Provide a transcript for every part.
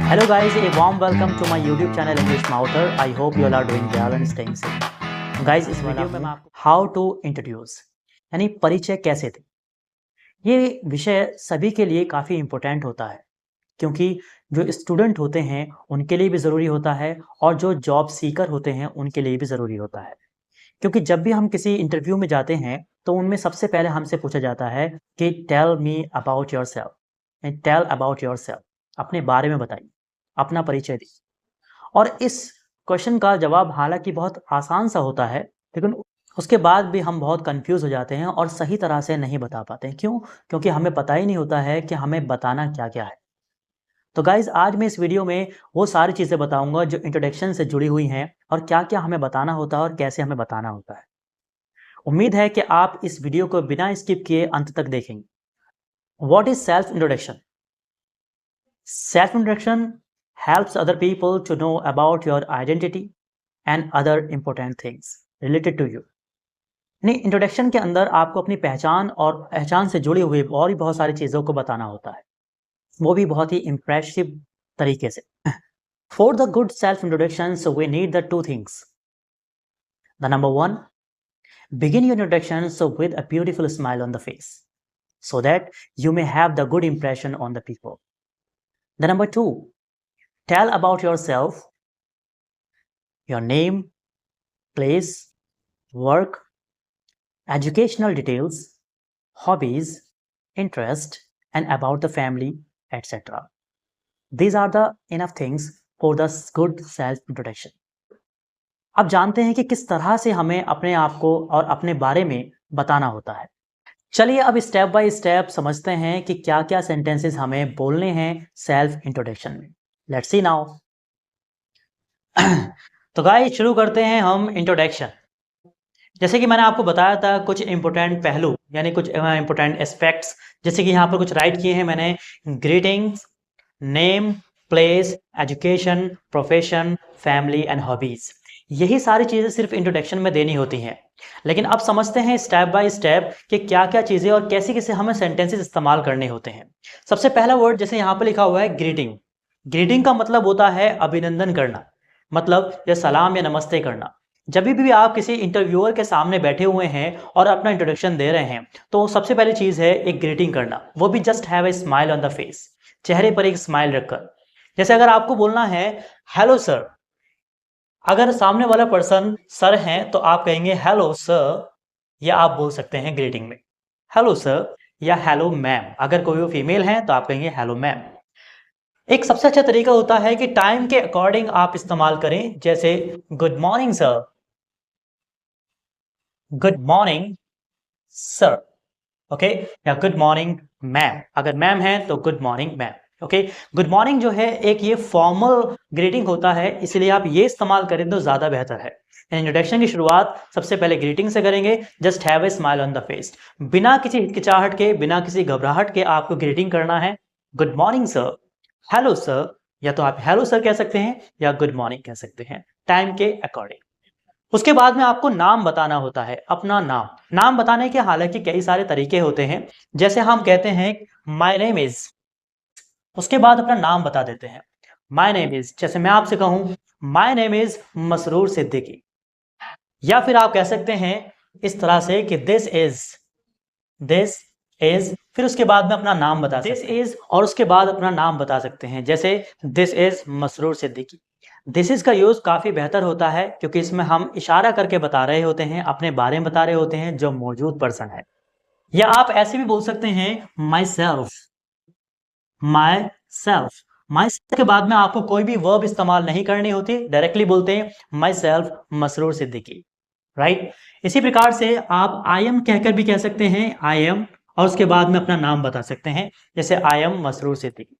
Hello guys, a warm welcome to my YouTube channel English Mouther. I hope you all are doing well and staying safe. Guys, इस video में मैं आपको how to introduce यानी परिचय कैसे दें, ये विषय सभी के लिए काफ़ी इम्पोर्टेंट होता है क्योंकि जो स्टूडेंट होते हैं उनके लिए भी ज़रूरी होता है और जो जॉब सीकर होते हैं उनके लिए भी ज़रूरी होता है। क्योंकि जब भी हम किसी इंटरव्यू में जाते हैं तो उनमें सबसे पहले हमसे पूछा जाता है कि tell me about yourself, tell about yourself, अपने बारे में बताइए, अपना परिचय दीजिए। और इस क्वेश्चन का जवाब हालांकि बहुत आसान सा होता है, लेकिन उसके बाद भी हम बहुत कंफ्यूज हो जाते हैं और सही तरह से नहीं बता पाते हैं। क्यों? क्योंकि हमें पता ही नहीं होता है कि हमें बताना क्या क्या है। तो गाइज आज मैं इस वीडियो में वो सारी चीज़ें बताऊंगा जो इंट्रोडक्शन से जुड़ी हुई हैं और क्या क्या हमें बताना होता है और कैसे हमें बताना होता है। उम्मीद है कि आप इस वीडियो को बिना स्किप किए अंत तक देखेंगे। What is self introduction? Self introduction helps other people to know about your identity and other important things related to you। यानी इंट्रोडक्शन के अंदर आपको अपनी पहचान और पहचान से जुड़ी हुई और भी बहुत सारी चीज़ों को बताना होता है, वो भी बहुत ही इम्प्रेसिव तरीके से। For the good self introduction so we need the two things. The number one, begin your introduction so with a beautiful smile on the face so that you may have the good impression on the people. The number two, tell about yourself, your name, place, work, educational details, hobbies, interest, and about the family, etc. These are the enough things for the good self-introduction. अब जानते हैं कि किस तरह से हमें अपने आप को और अपने बारे में बताना होता है। चलिए अब स्टेप बाय स्टेप समझते हैं कि क्या क्या सेंटेंसेस हमें बोलने हैं सेल्फ इंट्रोडक्शन में। Let's see now. तो गाइस शुरू करते हैं हम इंट्रोडक्शन। जैसे कि मैंने आपको बताया था कुछ इंपॉर्टेंट पहलू यानी कुछ इंपॉर्टेंट एस्पेक्ट्स, जैसे कि यहाँ पर कुछ राइट किए हैं मैंने। Greetings, name, place, education, profession, family and hobbies. यही सारी चीज़ें सिर्फ इंट्रोडक्शन में देनी होती हैं। लेकिन अब समझते हैं स्टेप बाय स्टेप कि क्या क्या चीज़ें और कैसे कैसे हमें सेंटेंसेस इस्तेमाल करने होते हैं। सबसे पहला वर्ड जैसे यहाँ पर लिखा हुआ है ग्रीटिंग। ग्रीटिंग का मतलब होता है अभिनंदन करना, मतलब ये सलाम या नमस्ते करना। जब भी आप किसी इंटरव्यूअर के सामने बैठे हुए हैं और अपना इंट्रोडक्शन दे रहे हैं तो सबसे पहली चीज़ है एक ग्रीटिंग करना, वो भी just have a smile on the face, चेहरे पर एक स्माइल रखकर। जैसे अगर आपको बोलना है हेलो सर, अगर सामने वाला पर्सन सर है तो आप कहेंगे हेलो सर, या आप बोल सकते हैं ग्रीटिंग में हेलो सर या हेलो मैम। अगर कोई वो फीमेल है तो आप कहेंगे हेलो मैम। एक सबसे अच्छा तरीका होता है कि टाइम के अकॉर्डिंग आप इस्तेमाल करें, जैसे good morning sir, good morning sir, okay, या गुड मॉर्निंग मैम। अगर मैम है तो good morning ma'am, okay. Good morning जो है एक ये फॉर्मल ग्रीटिंग होता है, इसलिए आप ये इस्तेमाल करें तो ज़्यादा बेहतर है। इंट्रोडक्शन की शुरुआत सबसे पहले ग्रीटिंग से करेंगे, just have a smile on the face. बिना किसी हिचकिचाहट के, बिना किसी घबराहट के आपको ग्रीटिंग करना है। Good morning sir, hello sir, या तो आप हेलो सर कह सकते हैं या गुड मॉर्निंग कह सकते हैं, टाइम के अकॉर्डिंग। उसके बाद में आपको नाम बताना होता है, अपना नाम। नाम बताने के हालांकि कई सारे तरीके होते हैं, जैसे हम कहते हैं माय नेम इज, उसके बाद अपना नाम बता देते हैं। माय नेम इज, जैसे मैं आपसे कहूं my name is Masroor Siddiqui, या फिर आप कह सकते हैं इस तरह से कि दिस इज, फिर उसके बाद में अपना नाम बता सकते हैं, दिस इज, और उसके बाद अपना नाम बता सकते हैं, जैसे this is Masroor Siddiqui. This is का यूज काफी बेहतर होता है क्योंकि इसमें हम इशारा करके बता रहे होते हैं, अपने बारे में बता रहे होते हैं जो मौजूद पर्सन है। या आप ऐसे भी बोल सकते हैं my self, my self. My self के बाद में आपको कोई भी वर्ब इस्तेमाल नहीं करनी होती, डायरेक्टली बोलते हैं my self Masroor Siddiqui, right. इसी प्रकार से आप आई एम कहकर भी कह सकते हैं आई एम, और उसके बाद में अपना नाम बता सकते हैं, जैसे आई एम मसरूर सिद्दीकी।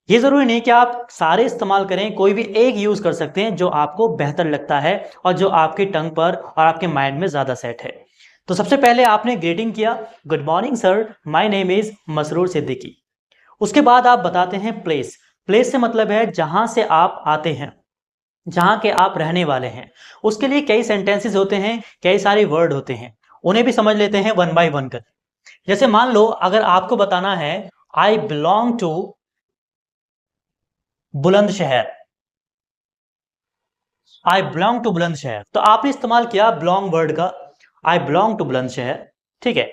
ये जरूरी नहीं कि आप सारे इस्तेमाल करें, कोई भी एक यूज कर सकते हैं जो आपको बेहतर लगता है और जो आपकी टंग पर और आपके माइंड में ज्यादा सेट है। तो सबसे पहले आपने ग्रीटिंग किया, good morning sir, my name is Masroor Siddiqui. उसके बाद आप बताते हैं प्लेस। प्लेस से मतलब है जहां से आप आते हैं, जहां के आप रहने वाले हैं। उसके लिए कई सेंटेंसेस होते हैं, कई सारे वर्ड होते हैं, उन्हें भी समझ लेते हैं वन बाय वन कर। जैसे मान लो अगर आपको बताना है I belong to Bulandshahr, I belong to Bulandshahr. तो आपने इस्तेमाल किया बिलोंग वर्ड का, आई बिलोंग टू बुलंदशहर, ठीक है।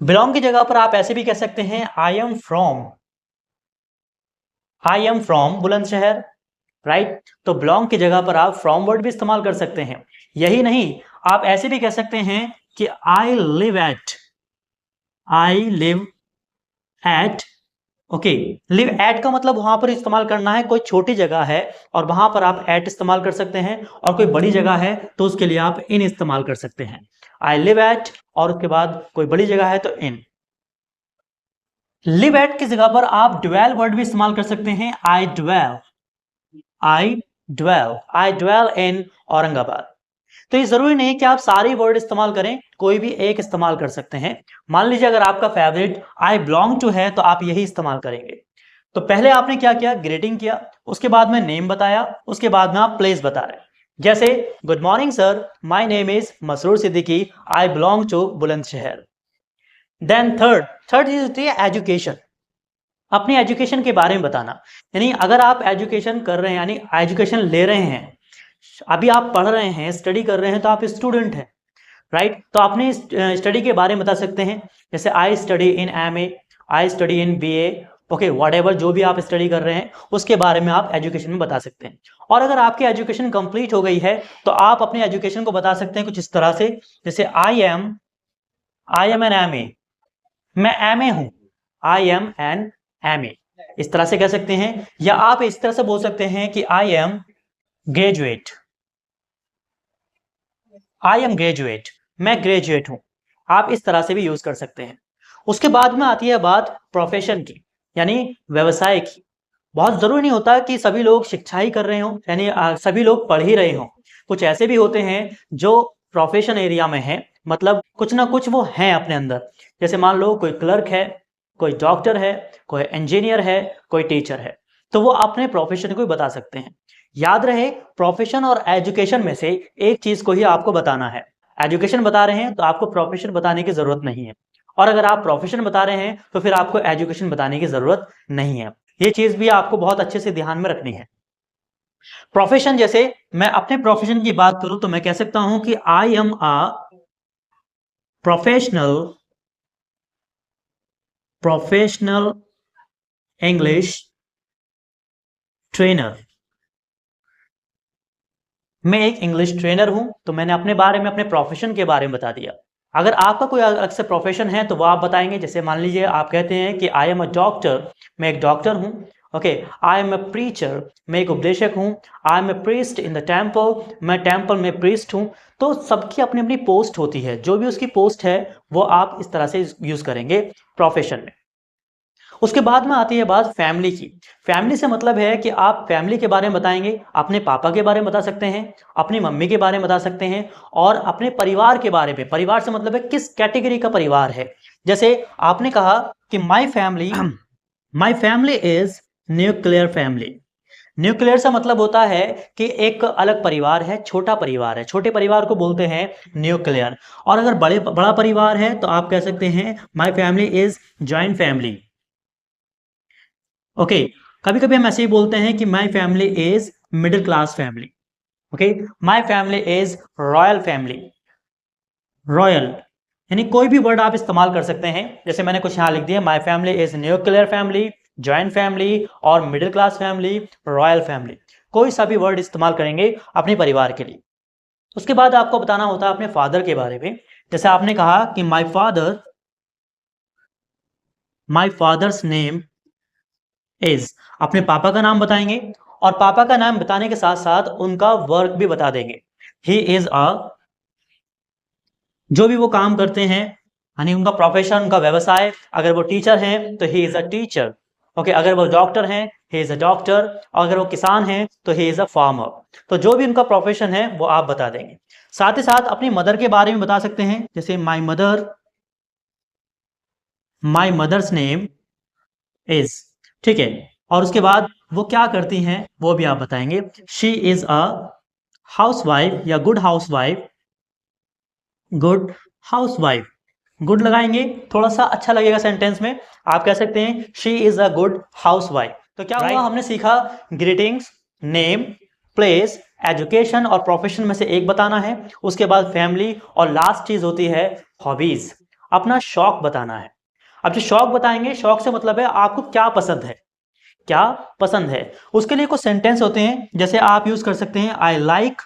बिलोंग की जगह पर आप ऐसे भी कह सकते हैं I am from Bulandshahr, right. तो बिलोंग की जगह पर आप फ्रॉम वर्ड भी इस्तेमाल कर सकते हैं। यही नहीं, आप ऐसे भी कह सकते हैं कि I live at, okay. Live at का मतलब वहां पर इस्तेमाल करना है कोई छोटी जगह है और वहां पर आप एट इस्तेमाल कर सकते हैं, और कोई बड़ी जगह है तो उसके लिए आप इन इस्तेमाल कर सकते हैं। आई लिव एट, और उसके बाद कोई बड़ी जगह है तो इन। लिव एट की जगह पर आप ड्वेल वर्ड भी इस्तेमाल कर सकते हैं, आई ड्वेल इन औरंगाबाद। तो ये जरूरी नहीं कि आप सारे वर्ड इस्तेमाल करें, कोई भी एक इस्तेमाल कर सकते हैं। मान लीजिए अगर आपका फेवरेट आई बिलोंग टू है तो आप यही इस्तेमाल करेंगे। तो पहले आपने क्या किया, ग्रीटिंग किया, उसके बाद में नेम बताया, उसके बाद में आप प्लेस बता रहे हैं। जैसे good morning sir, my name is Masroor Siddiqui, I belong to Bulandshahr. Then third चीज होती है एजुकेशन, अपनी एजुकेशन के बारे में बताना। यानी अगर आप एजुकेशन कर रहे हैं, यानी एजुकेशन ले रहे हैं, अभी आप पढ़ रहे हैं, स्टडी कर रहे हैं, तो आप स्टूडेंट हैं, राइट। तो अपने स्टडी के बारे में बता सकते हैं, जैसे I study in MA, I study in BA, okay, whatever जो भी आप स्टडी कर रहे हैं उसके बारे में आप एजुकेशन में बता सकते हैं। और अगर आपकी एजुकेशन कंप्लीट हो गई है तो आप अपने एजुकेशन को बता सकते हैं कुछ इस तरह से, जैसे आई एम एन एमए, मैं एमए हूं, आई एम एन एमए, इस तरह से कह सकते हैं। या आप इस तरह से बोल सकते हैं कि आई एम ग्रेजुएट, मैं ग्रेजुएट हूं। आप इस तरह से भी यूज कर सकते हैं। उसके बाद में आती है बात प्रोफेशन की, यानी व्यवसाय की। बहुत जरूरी नहीं होता कि सभी लोग शिक्षा ही कर रहे हों, यानी सभी लोग पढ़ ही रहे हों। कुछ ऐसे भी होते हैं जो प्रोफेशन एरिया में है, मतलब कुछ ना कुछ वो हैं अपने अंदर। जैसे मान लो कोई क्लर्क है, कोई डॉक्टर है, कोई इंजीनियर है, कोई टीचर है, तो वो अपने प्रोफेशन को बता सकते हैं। याद रहे, प्रोफेशन और एजुकेशन में से एक चीज को ही आपको बताना है। एजुकेशन बता रहे हैं तो आपको प्रोफेशन बताने की जरूरत नहीं है, और अगर आप प्रोफेशन बता रहे हैं तो फिर आपको एजुकेशन बताने की जरूरत नहीं है। ये चीज भी आपको बहुत अच्छे से ध्यान में रखनी है। प्रोफेशन, जैसे मैं अपने प्रोफेशन की बात करूं तो मैं कह सकता हूं कि I am a professional professional English trainer. मैं एक इंग्लिश ट्रेनर हूं, तो मैंने अपने बारे में, अपने प्रोफेशन के बारे में बता दिया। अगर आपका कोई अलग से प्रोफेशन है तो वो आप बताएंगे। जैसे मान लीजिए आप कहते हैं कि आई एम अ डॉक्टर, मैं एक डॉक्टर हूं, okay. I am a preacher, मैं एक उपदेशक हूं। I am a priest in the temple, मैं टेम्पल में प्रीस्ट हूं। तो सबकी अपनी अपनी पोस्ट होती है, जो भी उसकी पोस्ट है वो आप इस तरह से यूज करेंगे प्रोफेशन में। उसके बाद में आती है बात फैमिली की। फैमिली से मतलब है कि आप फैमिली के बारे में बताएंगे, अपने पापा के बारे में बता सकते हैं, अपनी मम्मी के बारे में बता सकते हैं, और अपने परिवार के बारे में। परिवार से मतलब है किस कैटेगरी का परिवार है। जैसे आपने कहा कि माई family is nuclear family. Nuclear से मतलब होता है कि एक अलग परिवार है, छोटा परिवार है, छोटे परिवार को बोलते हैं न्यूक्लियर। और अगर बड़ा परिवार है तो आप कह सकते हैं माई family is joint family, okay. कभी कभी हम ऐसे ही बोलते हैं कि माई family is middle class family, okay. My family is royal family, royal, यानी कोई भी वर्ड आप इस्तेमाल कर सकते हैं। जैसे मैंने कुछ यहां लिख दिया, my family is nuclear family, joint family, और middle class family, royal family. कोई सा भी वर्ड इस्तेमाल करेंगे अपने परिवार के लिए। उसके बाद आपको बताना होता है अपने फादर के बारे में। जैसे आपने कहा कि माई फादर्स नेम इज, अपने पापा का नाम बताएंगे, और पापा का नाम बताने के साथ साथ उनका वर्क भी बता देंगे। ही इज अ, जो भी वो काम करते हैं, यानी उनका प्रोफेशन, उनका व्यवसाय। अगर वो टीचर हैं तो he is a teacher, okay. अगर वो डॉक्टर हैं, ही इज अ डॉक्टर। और अगर वो किसान हैं तो ही इज अ फार्मर। तो जो भी उनका प्रोफेशन है वो आप बता देंगे। साथ ही साथ अपनी मदर के बारे में बता सकते हैं, जैसे माई मदर्स नेम इज, ठीक है। और उसके बाद वो क्या करती हैं वो भी आप बताएंगे। She is a housewife, या good housewife, good housewife, good लगाएंगे, थोड़ा सा अच्छा लगेगा सेंटेंस में। आप कह सकते हैं she is a good house wife, तो क्या हुआ, हमने सीखा ग्रीटिंग्स, नेम, प्लेस, एजुकेशन और प्रोफेशन में से एक बताना है, उसके बाद फैमिली, और लास्ट चीज होती है हॉबीज, अपना शौक बताना है। अब जो शौक बताएंगे, शौक से मतलब है आपको क्या पसंद है, क्या पसंद है। उसके लिए कुछ सेंटेंस होते हैं, जैसे आप यूज कर सकते हैं आई लाइक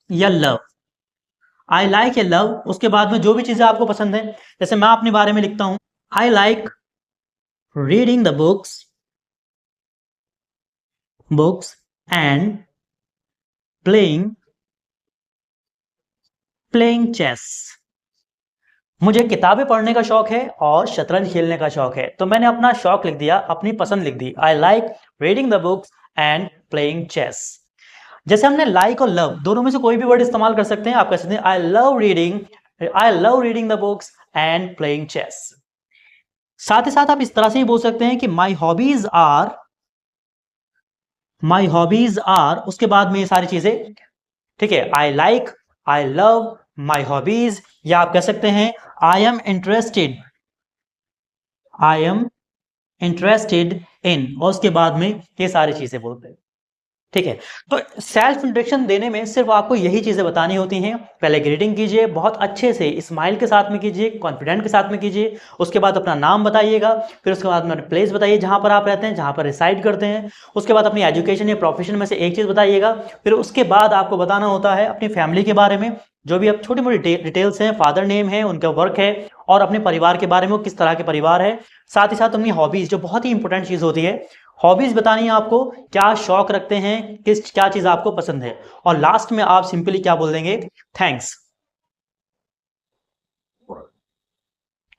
या लव। आई लाइक या लव, उसके बाद में जो भी चीजें आपको पसंद है, जैसे मैं अपने बारे में लिखता हूं, I like reading the books and playing playing chess. मुझे किताबें पढ़ने का शौक है और शतरंज खेलने का शौक है। तो मैंने अपना शौक लिख दिया, अपनी पसंद लिख दी, I like reading the books and playing chess. जैसे हमने लाइक और लव दोनों में से कोई भी वर्ड इस्तेमाल कर सकते हैं। आप कह सकते हैं I love reading the books and playing chess. साथ ही साथ आप इस तरह से ही बोल सकते हैं कि माई हॉबीज आर, उसके बाद में ये सारी चीजें, ठीक है, I like, I love, my hobbies, या आप कह सकते हैं आई एम इंटरेस्टेड इन, और उसके बाद में ये सारी चीजें बोलते हैं। ठीक है, तो सेल्फ इंट्रोडक्शन देने में सिर्फ आपको यही चीजें बतानी होती हैं। पहले ग्रीटिंग कीजिए, बहुत अच्छे से स्माइल के साथ में कीजिए, कॉन्फिडेंट के साथ में कीजिए। उसके बाद अपना नाम बताइएगा, फिर उसके बाद में प्लेस बताइए जहां पर आप रहते हैं, जहां पर रिसाइड करते हैं। उसके बाद अपनी एजुकेशन या प्रोफेशन में से एक चीज बताइएगा। फिर उसके बाद आपको बताना होता है अपनी फैमिली के बारे में, जो भी अब छोटी मोटी डिटेल्स हैं, फादर नेम है, उनका वर्क है, और अपने परिवार के बारे में, वो किस तरह के परिवार है। साथ ही साथ अपनी हॉबीज, जो बहुत ही इंपॉर्टेंट चीज होती है, हॉबीज बतानी है आपको, क्या शौक रखते हैं, क्या चीज आपको पसंद है। और लास्ट में आप सिंपली क्या बोल देंगे, थैंक्स।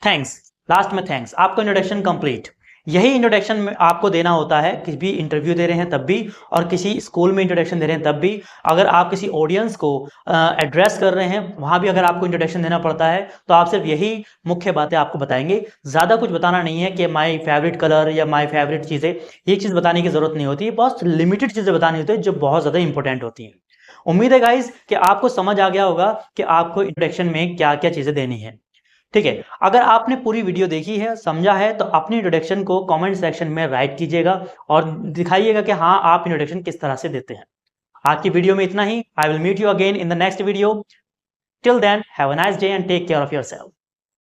थैंक्स, लास्ट में थैंक्स, आपका इंट्रोडक्शन कंप्लीट। यही इंट्रोडक्शन में आपको देना होता है, किसी भी इंटरव्यू दे रहे हैं तब भी, और किसी स्कूल में इंट्रोडक्शन दे रहे हैं तब भी। अगर आप किसी ऑडियंस को एड्रेस कर रहे हैं, वहां भी अगर आपको इंट्रोडक्शन देना पड़ता है, तो आप सिर्फ यही मुख्य बातें आपको बताएंगे। ज्यादा कुछ बताना नहीं है कि माई फेवरेट कलर या माई फेवरेट चीजें, ये चीज बताने की जरूरत नहीं होती है। बहुत लिमिटेड चीजें बतानी होती है जो बहुत ज्यादा इंपॉर्टेंट होती है। उम्मीद है गाइज कि आपको समझ आ गया होगा कि आपको इंट्रोडक्शन में क्या क्या चीजें देनी है। ठीक है, अगर आपने पूरी वीडियो देखी है, समझा है, तो अपनी इंट्रोडक्शन को कमेंट सेक्शन में राइट कीजिएगा और दिखाइएगा कि हाँ, आप इंट्रोडक्शन किस तरह से देते हैं। आज की वीडियो में इतना ही। I will meet you again in the next video. Till then, have a nice day and take care of yourself.